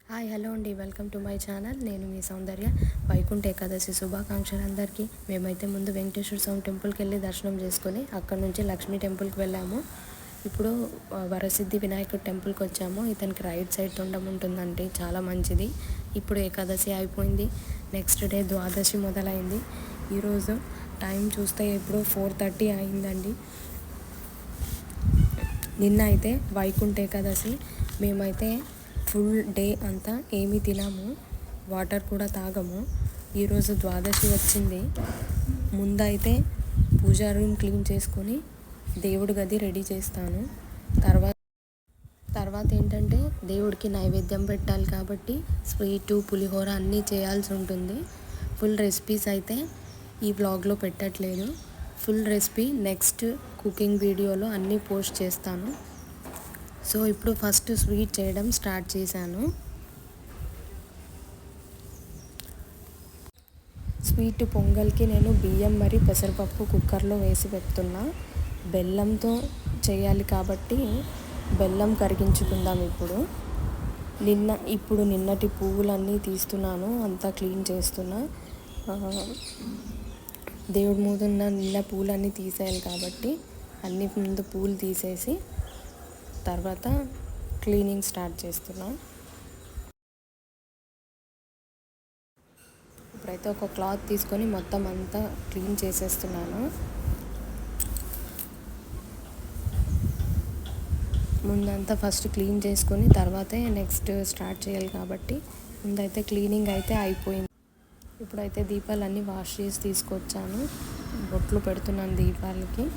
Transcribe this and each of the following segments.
Hi hello అండి, welcome to my channel. నేను మీ సౌందర్య. వైకుంఠ ఏకాదశి శుభాకాంక్షలు అందరికీ. మేమైతే ముందు వెంకటేశ్వర స్వామి టెంపుల్కి వెళ్ళి దర్శనం చేసుకొని అక్కడ నుంచి లక్ష్మీ టెంపుల్కి వెళ్ళాము. ఇప్పుడు వరసిద్ధి వినాయకుడు టెంపుల్కి వచ్చాము. ఇతనికి రైట్ సైడ్ తొండం ఉంటుందండి, చాలా మంచిది. ఇప్పుడు ఏకాదశి అయిపోయింది, నెక్స్ట్ డే ద్వాదశి మొదలైంది. ఈరోజు టైం చూస్తే ఇప్పుడు 4:30 అయిందండి. నిన్న అయితే వైకుంఠ ఏకాదశి. మేమైతే ఫుల్ డే అంతా ఏమీ తినము, వాటర్ కూడా తాగము. ఈరోజు ద్వాదశి వచ్చింది. ముందైతే పూజా రూమ్ క్లీన్ చేసుకొని దేవుడి గది రెడీ చేస్తాను. తర్వాత ఏంటంటే దేవుడికి నైవేద్యం పెట్టాలి కాబట్టి స్వీటు పులిహోర అన్నీ చేయాల్సి ఉంటుంది. ఫుల్ రెసిపీస్ అయితే ఈ వ్లాగ్లో పెట్టట్లేదు. ఫుల్ రెసిపీ నెక్స్ట్ కుకింగ్ వీడియోలో అన్నీ పోస్ట్ చేస్తాను. సో ఇప్పుడు ఫస్ట్ స్వీట్ చేయడం స్టార్ట్ చేశాను. స్వీట్ పొంగల్కి నేను బియ్యం మరి పెసరపప్పు కుక్కర్లో వేసి పెడుతున్నా. బెల్లంతో చేయాలి కాబట్టి బెల్లం కరిగించుకుందాం. ఇప్పుడు నిన్నటి పువ్వులన్నీ తీస్తున్నాను, అంతా క్లీన్ చేస్తున్నా. దేవుడి ముందున్న నిన్న పూలన్నీ తీసేయాలి కాబట్టి అన్ని ముందు పూలు తీసేసి తర్వాత క్లీనింగ్ స్టార్ట్ చేస్తున్నా. ఇప్పుడైతే ఒక క్లాత్ తీసుకొని మొత్తం అంతా క్లీన్ చేసేస్తున్నాను. ముందంతా ఫస్ట్ క్లీన్ చేసుకొని తర్వాతే నెక్స్ట్ స్టార్ట్ చేయాలి కాబట్టి ముందైతే క్లీనింగ్ అయితే అయిపోయింది. ఇప్పుడైతే దీపాలన్నీ వాష్ చేసి తీసుకొచ్చాను, బొట్లు పెడుతున్నాను దీపాలకి.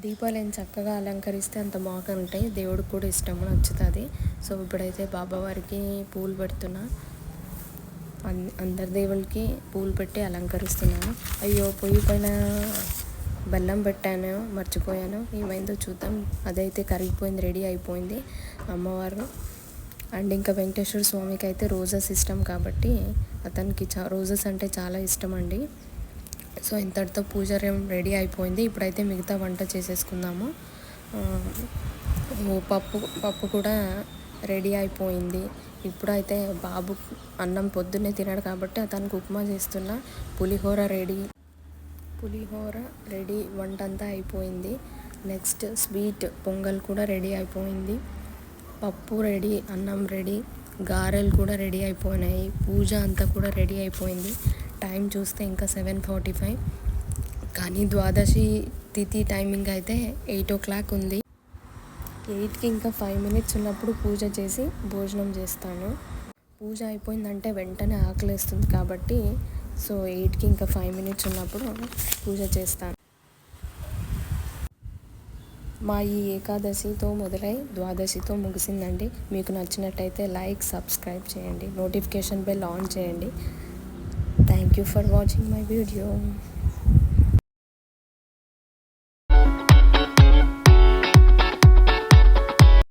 దీపాలను చక్కగా అలంకరిస్తే అంత బాగుంటాయి, దేవుడికి కూడా ఇష్టము, నచ్చుతుంది. సో ఇప్పుడైతే బాబావారికి పూలు పెడుతున్నా. అందరి దేవుళ్ళకి పూలు పెట్టి అలంకరిస్తున్నాను. అయ్యో, పొయ్యి పైన బెల్లం పెట్టాను, మర్చిపోయాను. ఏమైందో చూద్దాం. అదైతే కరిగిపోయింది, రెడీ అయిపోయింది అమ్మవారు. అండ్ ఇంకా వెంకటేశ్వర స్వామికి అయితే రోజెస్ ఇష్టం కాబట్టి అతనికి రోజెస్ అంటే చాలా ఇష్టం అండి. సో ఇంతటితో పూజ రెడీ అయిపోయింది. ఇప్పుడైతే మిగతా వంట చేసేసుకుందాము. పప్పు కూడా రెడీ అయిపోయింది. ఇప్పుడైతే బాబు అన్నం పొద్దున్నే తినాడు కాబట్టి అతనికి ఉప్మా చేస్తున్నా. పులిహోర రెడీ, వంట అంతా అయిపోయింది. నెక్స్ట్ స్వీట్ పొంగల్ కూడా రెడీ అయిపోయింది. పప్పు రెడీ, అన్నం రెడీ, గారెలు కూడా రెడీ అయిపోయినాయి. పూజ అంతా కూడా రెడీ అయిపోయింది. టైం చూస్తే ఇంకా 7:45, కానీ ద్వాదశి తిథి టైమింగ్ అయితే 8 ఉంది. 8కి ఇంకా 5 minutes ఉన్నప్పుడు పూజ చేసి భోజనం చేస్తాను. పూజ అయిపోయిందంటే వెంటనే ఆకలేస్తుంది కాబట్టి సో 8కి ఇంకా 5 minutes ఉన్నప్పుడు పూజ చేస్తాను. మా ఈ ఏకాదశితో మొదలై ద్వాదశితో ముగిసిందండి. మీకు నచ్చినట్టయితే లైక్, సబ్స్క్రైబ్ చేయండి, నోటిఫికేషన్ బెల్ ఆన్ చేయండి. Thank you for watching my video.